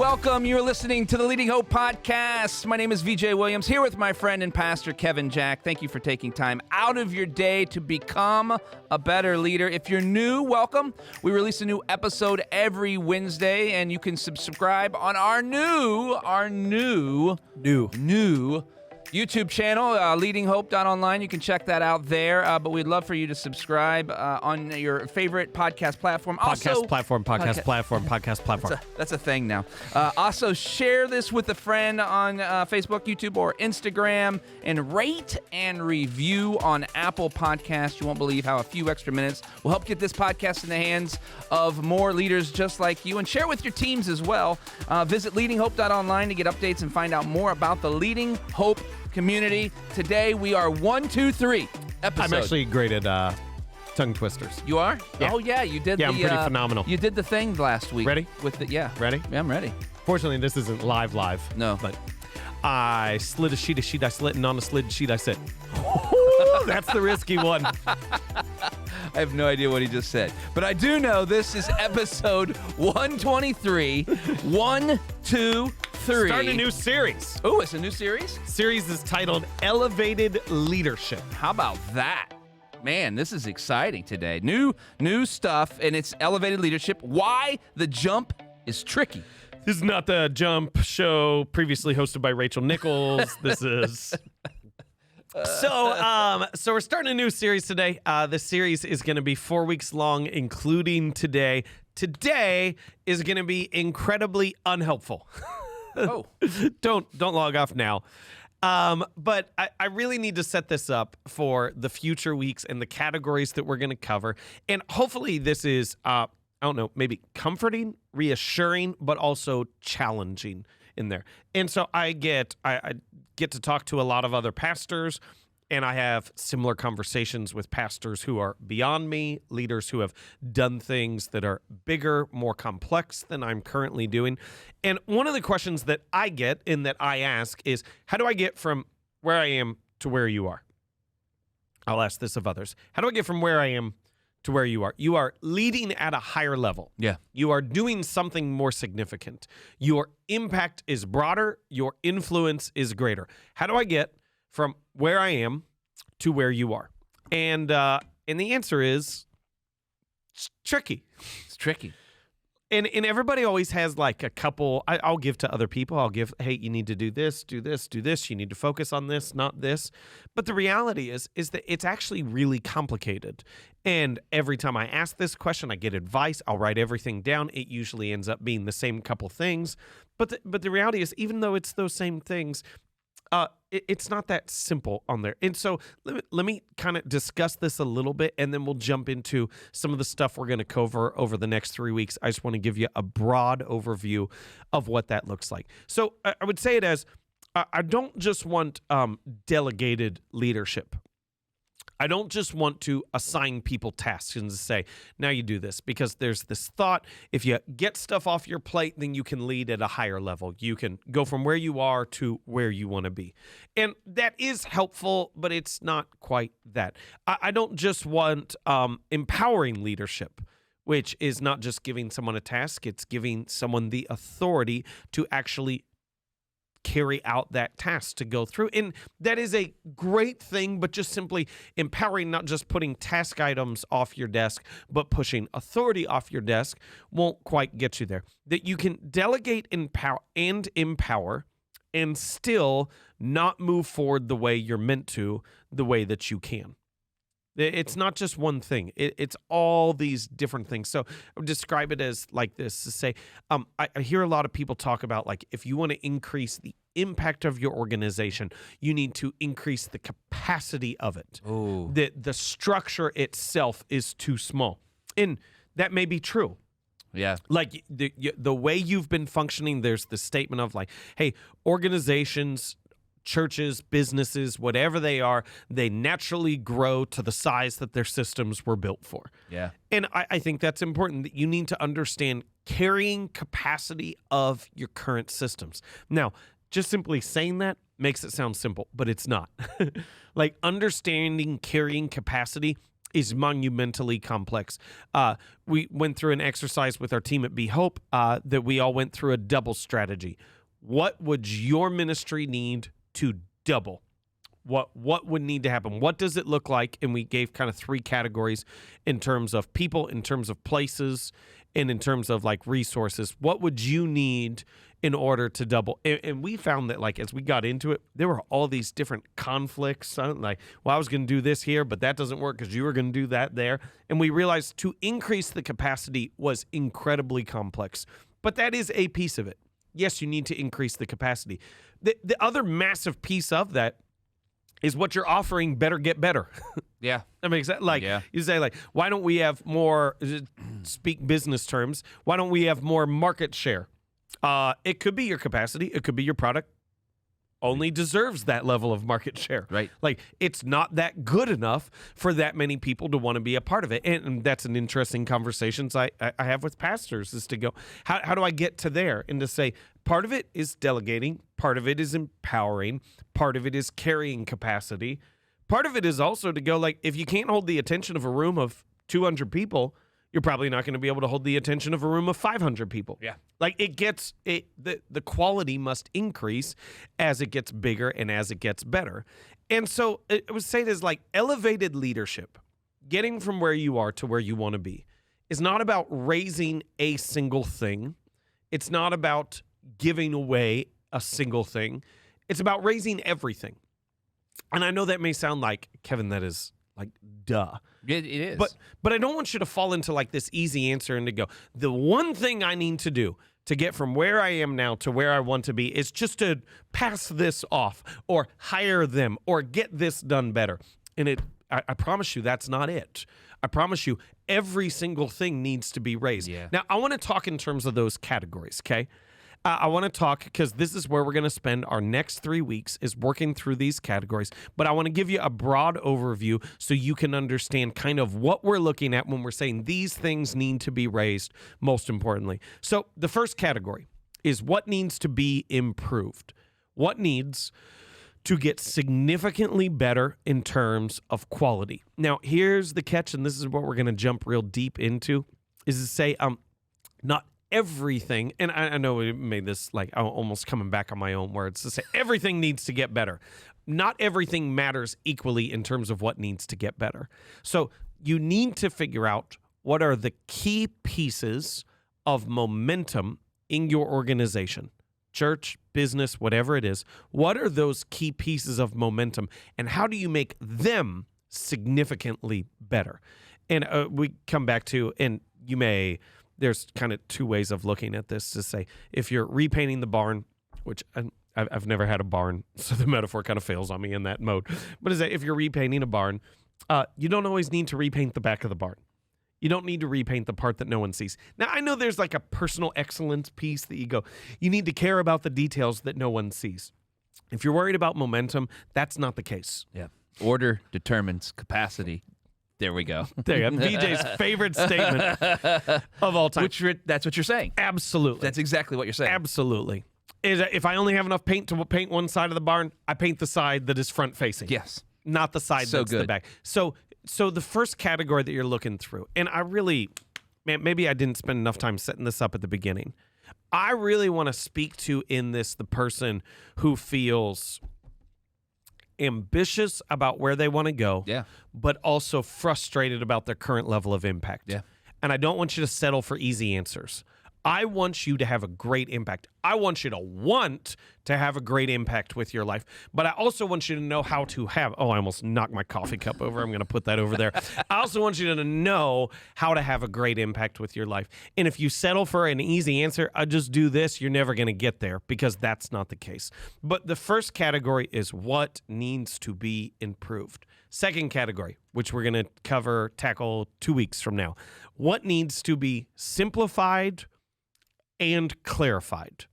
welcome. You're listening to the Leading Hope Podcast. My name is VJ Williams, here with my friend and pastor, Kevin Jack. Thank you for taking time out of your day to become a better leader. If you're new, welcome. We release a new episode every Wednesday, and you can subscribe on our new YouTube channel, leadinghope.online. You can check that out there, but we'd love for you to subscribe on your favorite podcast platform. Podcast platform. That's a thing now. Also, share this with a friend on Facebook, YouTube, or Instagram, and rate and review on Apple Podcasts. You won't believe how a few extra minutes will help get this podcast in the hands of more leaders just like you, and share with your teams as well. Visit leadinghope.online to get updates and find out more about the Leading Hope community. Today we are 123 episode. I'm actually great at tongue twisters. You are? Yeah. Oh yeah, you did. Yeah, I'm pretty phenomenal. You did the thing last week. Ready? With the Ready? Yeah, I'm ready. Fortunately, this isn't live. No. But I slid a sheet, I slid, and on a slid sheet I sit. Ooh, that's the risky one. I have no idea what he just said, but I do know this is episode 123. 1, 2, 3. Starting a new series. Oh, it's a new series? Series is titled Elevated Leadership. How about that? Man, this is exciting today. New stuff, and it's elevated leadership. Why the jump is tricky. This is not the Jump show previously hosted by Rachel Nichols. This is... So we're starting a new series today. This series is going to be 4 weeks long, including today. Today is going to be incredibly unhelpful. Oh, don't log off now. But I really need to set this up for the future weeks and the categories that we're going to cover. And hopefully this is, I don't know, maybe comforting, reassuring, but also challenging in there. And so I get to talk to a lot of other pastors, and I have similar conversations with pastors who are beyond me, leaders who have done things that are bigger, more complex than I'm currently doing. And one of the questions that I get and that I ask is, how do I get from where I am to where you are? I'll ask this of others. How do I get from where I am to where you are? You are leading at a higher level. yeah. You are doing something more significant. Your impact is broader. Your influence is greater. How do I get from where I am to where you are? And the answer is it's tricky. It's tricky. And everybody always has like a couple. I'll give to other people. I'll give, hey, you need to do this, do this, do this. You need to focus on this, not this. But the reality is that it's actually really complicated. And every time I ask this question, I get advice. I'll write everything down. It usually ends up being the same couple things. But the reality is, even though it's those same things, it's not that simple on there. And so let me kind of discuss this a little bit, and then we'll jump into some of the stuff we're going to cover over the next 3 weeks. I just want to give you a broad overview of what that looks like. So I would say it as, I don't just want delegated leadership. I don't just want to assign people tasks and say, now you do this, because there's this thought, if you get stuff off your plate, then you can lead at a higher level. You can go from where you are to where you want to be. And that is helpful, but it's not quite that. I don't just want empowering leadership, which is not just giving someone a task, it's giving someone the authority to actually carry out that task, to go through. And that is a great thing, but just simply empowering, not just putting task items off your desk, but pushing authority off your desk won't quite get you there. That you can delegate and empower and still not move forward the way you're meant to, the way that you can. It's not just one thing. It's all these different things. So I would describe it as like this, to say, I hear a lot of people talk about, like, if you want to increase the impact of your organization, you need to increase the capacity of it. Oh. The structure itself is too small. And that may be true. Yeah. Like the way you've been functioning, there's the statement of like, hey, organizations, churches, businesses, whatever they are, they naturally grow to the size that their systems were built for. Yeah. And I think that's important, that you need to understand carrying capacity of your current systems. Now, just simply saying that makes it sound simple, but it's not. Like, understanding carrying capacity is monumentally complex. We went through an exercise with our team at Be Hope that we all went through a double strategy. What would your ministry need to double? What would need to happen? What does it look like? And we gave kind of 3 categories in terms of people, in terms of places, and in terms of like resources. What would you need in order to double? And we found that like as we got into it, there were all these different conflicts. Like, well, I was going to do this here, but that doesn't work because you were going to do that there. And we realized to increase the capacity was incredibly complex. But that is a piece of it. Yes, you need to increase the capacity. The other massive piece of that is what you're offering better get better. Yeah. That makes sense. Like, you say, like, why don't we have more, speak business terms, why don't we have more market share? It could be your capacity. It could be your product only deserves that level of market share. Right. Like, it's not that good enough for that many people to want to be a part of it. And that's an interesting conversations I have with pastors is to go, how do I get to there? And to say, part of it is delegating. Part of it is empowering. Part of it is carrying capacity. Part of it is also to go, like, if you can't hold the attention of a room of 200 people, you're probably not going to be able to hold the attention of a room of 500 people. Yeah. Like the quality must increase as it gets bigger and as it gets better. And so it was saying is like elevated leadership, getting from where you are to where you want to be is not about raising a single thing. It's not about giving away a single thing. It's about raising everything. And I know that may sound like, Kevin, that is like, duh. It is. But I don't want you to fall into like this easy answer and to go, the one thing I need to do to get from where I am now to where I want to be is just to pass this off or hire them or get this done better. And I promise you that's not it. I promise you every single thing needs to be raised. Yeah. Now, I want to talk in terms of those categories, okay? I want to talk because this is where we're going to spend our next 3 weeks is working through these categories. But I want to give you a broad overview so you can understand kind of what we're looking at when we're saying these things need to be raised, most importantly. So the first category is what needs to be improved. What needs to get significantly better in terms of quality. Now, here's the catch, and this is what we're going to jump real deep into, is to say not everything, and I know we made this like almost coming back on my own words to say everything needs to get better. Not everything matters equally in terms of what needs to get better. So you need to figure out what are the key pieces of momentum in your organization, church, business, whatever it is. What are those key pieces of momentum, and how do you make them significantly better? And we come back to, and you may... There's kind of 2 ways of looking at this to say, if you're repainting the barn, which I've never had a barn, so the metaphor kind of fails on me in that mode. But is that if you're repainting a barn, you don't always need to repaint the back of the barn. You don't need to repaint the part that no one sees. Now, I know there's like a personal excellence piece that you go, you need to care about the details that no one sees. If you're worried about momentum, that's not the case. Yeah. Order determines capacity. There we go. There you go. BJ's favorite statement of all time. That's what you're saying. Absolutely. That's exactly what you're saying. Absolutely. Is that if I only have enough paint to paint one side of the barn, I paint the side that is front facing. Yes. Not the side that's the back. So the first category that you're looking through, and I really, man, maybe I didn't spend enough time setting this up at the beginning. I really want to speak to in this the person who feels ambitious about where they want to go, but also frustrated about their current level of impact. Yeah. And I don't want you to settle for easy answers. I want you to have a great impact. I want you to want to have a great impact with your life, but I also want you to know how to have, I almost knocked my coffee cup over. I'm going to put that over there. I also want you to know how to have a great impact with your life. And if you settle for an easy answer, I just do this, you're never going to get there because that's not the case. But the first category is what needs to be improved. Second category, which we're going to tackle 2 weeks from now. What needs to be simplified and clarified.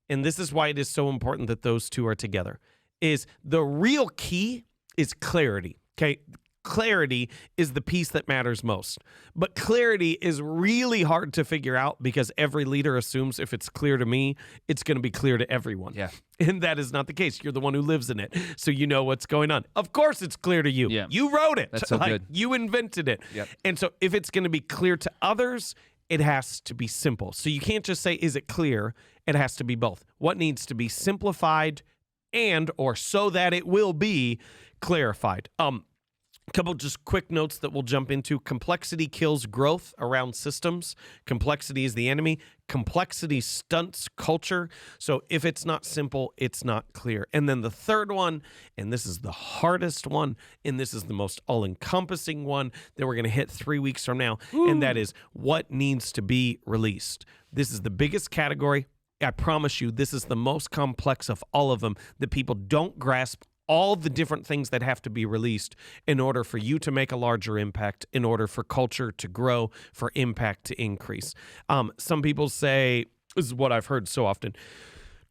And this is why it is so important that those two are together. Is the real key is clarity. Okay, clarity is the piece that matters most. But clarity is really hard to figure out because every leader assumes if it's clear to me, it's going to be clear to everyone. Yeah. And that is not the case. You're the one who lives in it, so you know what's going on. Of course it's clear to you. Yeah. You wrote it. That's so good. You invented it. Yep. And so if it's going to be clear to others, it has to be simple. So you can't just say, is it clear? It has to be both. What needs to be simplified or so that it will be clarified. Couple just quick notes that we'll jump into. Complexity kills growth around systems. Complexity is the enemy. Complexity stunts culture. So if it's not simple, it's not clear. And then the third one, and this is the hardest one, and this is the most all-encompassing one that we're going to hit 3 weeks from now, and that is what needs to be released. This is the biggest category. I promise you, this is the most complex of all of them that people don't grasp all the different things that have to be released in order for you to make a larger impact, in order for culture to grow, for impact to increase. Some people say, this is what I've heard so often,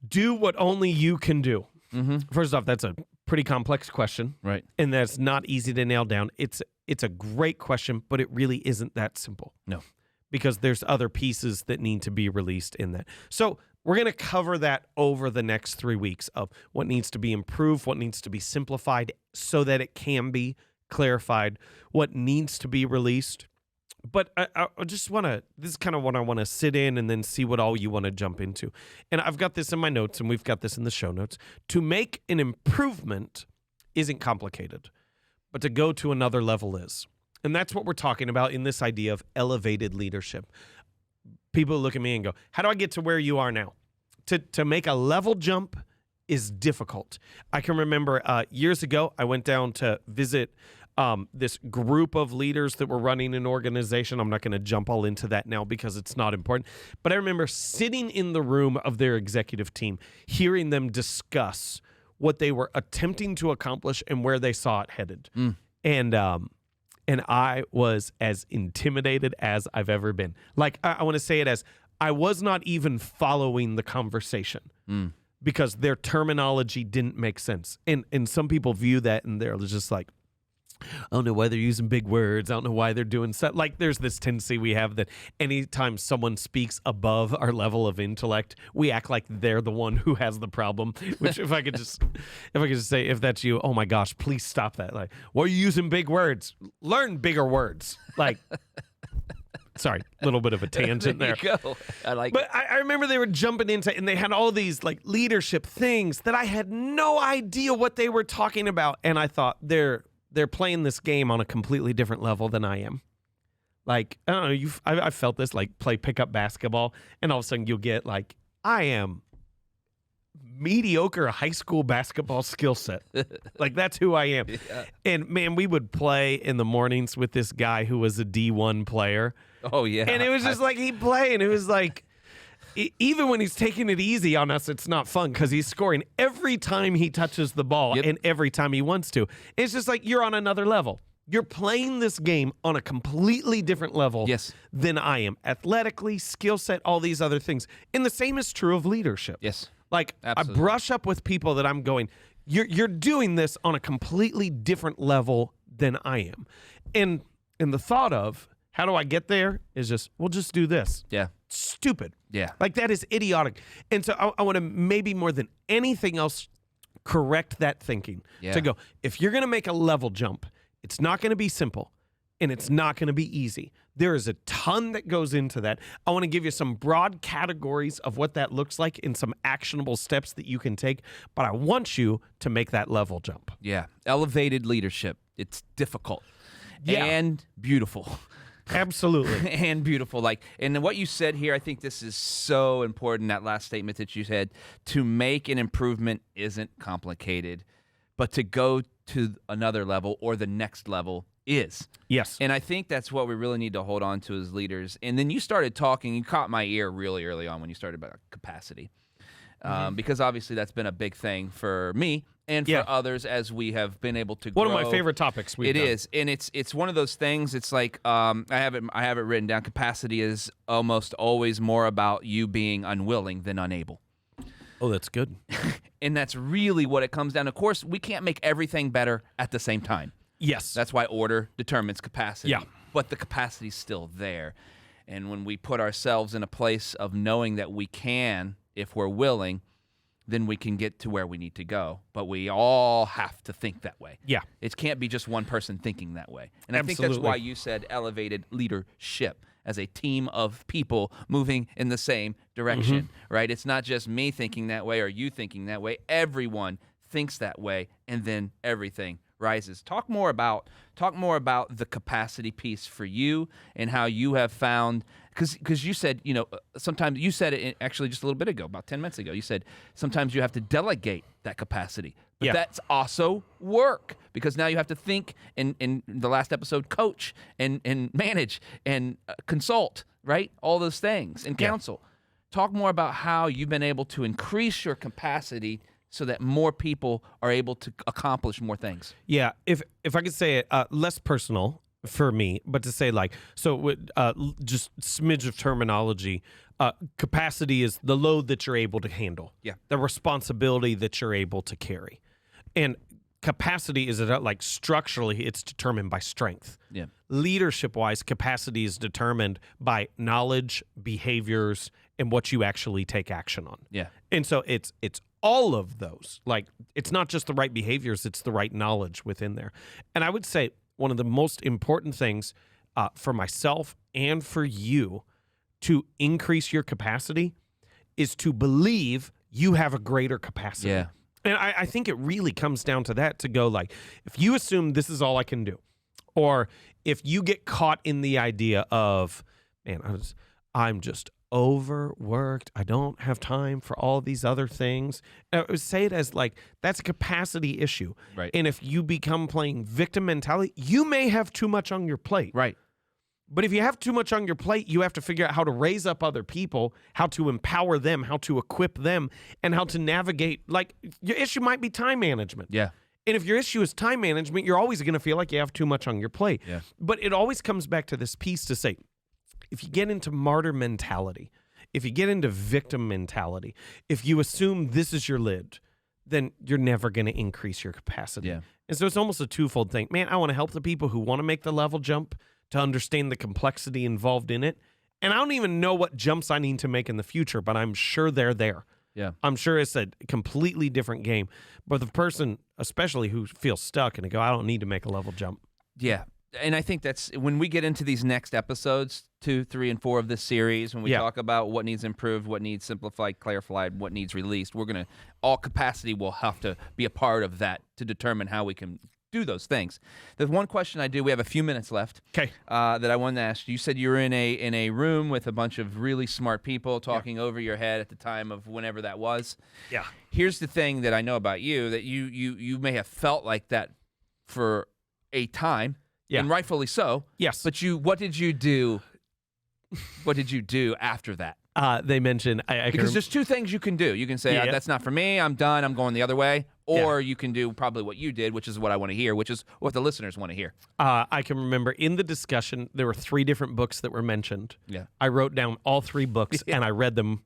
do what only you can do. Mm-hmm. First off, that's a pretty complex question. Right. And that's not easy to nail down. It's a great question, but it really isn't that simple. No. Because there's other pieces that need to be released in that. So we're going to cover that over the next 3 weeks of what needs to be improved, what needs to be simplified so that it can be clarified, what needs to be released. But I just want to, this is kind of what I want to sit in and then see what all you want to jump into. And I've got this in my notes, and we've got this in the show notes. To make an improvement isn't complicated, but to go to another level is. And that's what we're talking about in this idea of elevated leadership. People look at me and go, how do I get to where you are now? To make a level jump is difficult. I can remember years ago, I went down to visit this group of leaders that were running an organization. I'm not going to jump all into that now because it's not important. But I remember sitting in the room of their executive team, hearing them discuss what they were attempting to accomplish and where they saw it headed. And I was as intimidated as I've ever been. Like, I want to say it as, I was not even following the conversation because their terminology didn't make sense. And some people view that and they're just like, I don't know why they're using big words. I don't know why they're doing stuff. Like, there's this tendency we have that anytime someone speaks above our level of intellect, we act like they're the one who has the problem. Which, if I could just say, if that's you, oh my gosh, please stop that. Like, why are you using big words? Learn bigger words. Like, sorry, a little bit of a tangent there. There you go. I like But it. I remember they were jumping into, and they had all these like leadership things that I had no idea what they were talking about. And I thought, they're playing this game on a completely different level than I am. Like, I don't know, I felt this, like, play pickup basketball, and all of a sudden you'll get, like, I am mediocre high school basketball skill set. Like, that's who I am. Yeah. And, man, we would play in the mornings with this guy who was a D1 player. Oh, yeah. And it was just like, he'd play, and it was like, even when he's taking it easy on us, it's not fun because he's scoring every time he touches the ball and every time he wants to. It's just like you're on another level. You're playing this game on a completely different level than I am. Athletically, skill set, all these other things. And the same is true of leadership. Yes. Like, absolutely. I brush up with people that I'm going, you're doing this on a completely different level than I am. And the thought of, how do I get there is just, we'll just do this. Yeah. Stupid. Yeah. Like, that is idiotic. And so I want to maybe more than anything else correct that thinking. Yeah. To go, if you're going to make a level jump, it's not going to be simple and it's not going to be easy. There is a ton that goes into that. I want to give you some broad categories of what that looks like and some actionable steps that you can take, but I want you to make that level jump. Yeah. Elevated leadership. It's difficult and beautiful. Absolutely. And beautiful. Like, and what you said here, I think this is so important, that last statement that you said. To make an improvement isn't complicated, but to go to another level or the next level is. Yes. And I think that's what we really need to hold on to as leaders. And then you started talking, you caught my ear really early on when you started about capacity. Because obviously that's been a big thing for me and for others as we have been able to grow. One of my favorite topics we've done. It is, and it's one of those things. It's like I have it written down. Capacity is almost always more about you being unwilling than unable. Oh, that's good. And that's really what it comes down to. Of course, we can't make everything better at the same time. Yes. That's why order determines capacity. Yeah. But the capacity's still there. And when we put ourselves in a place of knowing that we can, if we're willing, then we can get to where we need to go. But we all have to think that way. Yeah. It can't be just one person thinking that way. And I think Absolutely. that's why you said elevated leadership, as a team of people moving in the same direction, right? It's not just me thinking that way or you thinking that way. Everyone thinks that way, and then everything rises. Talk more about the capacity piece for you and how you have found, because you said, sometimes you said it actually just a little bit ago, about 10 minutes ago. You said sometimes you have to delegate that capacity, but that's also work, because now you have to think, in the last episode, coach and manage and consult, right? All those things, and counsel. Talk more about how you've been able to increase your capacity so that more people are able to accomplish more things. Yeah, if I could say it less personal for me, but to say just smidge of terminology, capacity is the load that you're able to handle. Yeah. The responsibility that you're able to carry. And capacity is structurally it's determined by strength. Yeah. Leadership-wise, capacity is determined by knowledge, behaviors, and what you actually take action on. Yeah. And so it's all of those. It's not just the right behaviors, it's the right knowledge within there. And I would say one of the most important things for myself and for you to increase your capacity is to believe you have a greater capacity. Yeah. And I think it really comes down to that, to go if you assume this is all I can do, or if you get caught in the idea of, man, I'm just overworked, I don't have time for all these other things. I would say it as that's a capacity issue. Right. And if you become playing victim mentality, you may have too much on your plate. Right. But if you have too much on your plate, you have to figure out how to raise up other people, how to empower them, how to equip them, and how to navigate. Your issue might be time management. Yeah. And if your issue is time management, you're always going to feel like you have too much on your plate. Yeah. But it always comes back to this piece to say, if you get into martyr mentality, if you get into victim mentality, if you assume this is your lid, then you're never going to increase your capacity. Yeah. And so it's almost a twofold thing. Man, I want to help the people who want to make the level jump, to understand the complexity involved in it. And I don't even know what jumps I need to make in the future, but I'm sure they're there. Yeah. I'm sure it's a completely different game. But the person, especially who feels stuck and they go, I don't need to make a level jump. Yeah. And I think that's when we get into these next episodes, 2, 3, and 4 of this series, when we talk about what needs improved, what needs simplified, clarified, what needs released, all capacity will have to be a part of that to determine how we can do those things. There's one question we have a few minutes left. Okay. That I wanted to ask. You said you were in a room with a bunch of really smart people talking over your head at the time of whenever that was. Yeah. Here's the thing that I know about you, that you may have felt like that for a time. Yeah. And rightfully so. Yes. But what did you do? What did you do after that? They mentioned because there's two things you can do. You can say, that's not for me, I'm done, I'm going the other way. Or you can do probably what you did, which is what I want to hear, which is what the listeners want to hear. I can remember in the discussion, there were 3 different books that were mentioned. Yeah. I wrote down all 3 books, and I read them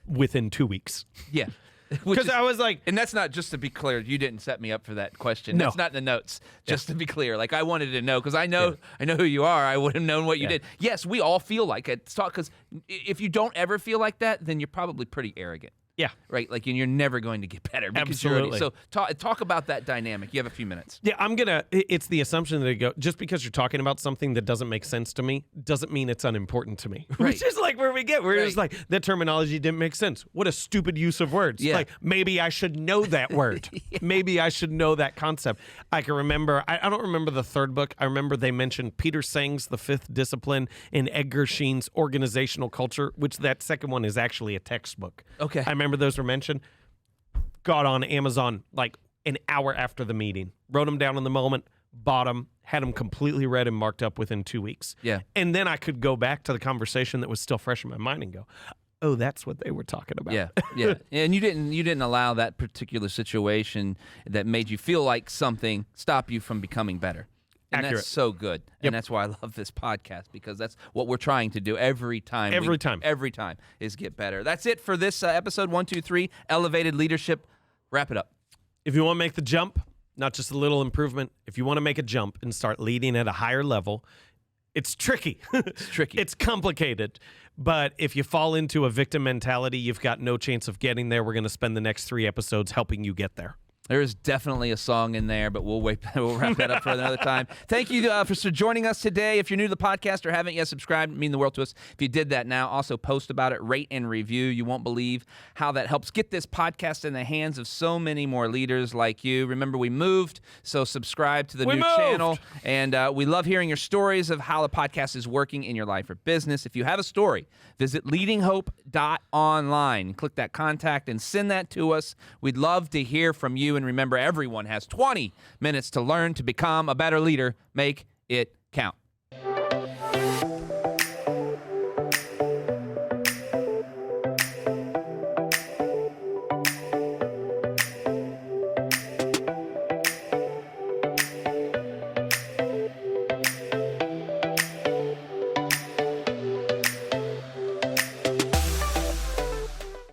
within 2 weeks. Yeah. Because I was like... And that's not, just to be clear, you didn't set me up for that question. No. That's not in the notes, just to be clear. I wanted to know, because I know who you are. I would have known what you did. Yes, we all feel like it. Because if you don't ever feel like that, then you're probably pretty arrogant. Yeah. Right? And you're never going to get better. Because Absolutely. So talk about that dynamic. You have a few minutes. Yeah, it's the assumption that just because you're talking about something that doesn't make sense to me, doesn't mean it's unimportant to me. Right. Which is where we get. We're just that terminology didn't make sense. What a stupid use of words. Yeah. Maybe I should know that word. Maybe I should know that concept. I can remember, I don't remember the 3rd book. I remember they mentioned Peter Seng's The 5th Discipline and Edgar Sheen's Organizational Culture, which that second one is actually a textbook. Okay. I remember those were mentioned. Got on Amazon an hour after the meeting. Wrote them down in the moment, bought them, had them completely read and marked up within 2 weeks. Yeah. And then I could go back to the conversation that was still fresh in my mind and go, oh, that's what they were talking about. Yeah, yeah. And you didn't allow that particular situation that made you feel like something stop you from becoming better. And Accurate. That's so good. Yep. And that's why I love this podcast, because that's what we're trying to do every time. Every time is get better. That's it for this episode 1, 2, 3, Elevated Leadership. Wrap it up. If you want to make the jump, not just a little improvement. If you want to make a jump and start leading at a higher level, it's tricky. It's tricky. It's complicated. But if you fall into a victim mentality, you've got no chance of getting there. We're going to spend the next 3 episodes helping you get there. There is definitely a song in there, but we'll wait. We'll wrap that up for another time. Thank you for joining us today. If you're new to the podcast or haven't yet subscribed, it means the world to us. If you did that now, also post about it, rate and review. You won't believe how that helps get this podcast in the hands of so many more leaders like you. Remember, we moved, so subscribe to the new channel. And we love hearing your stories of how the podcast is working in your life or business. If you have a story, visit leadinghope.online. Click that contact and send that to us. We'd love to hear from you. And remember, everyone has 20 minutes to learn to become a better leader. Make it count.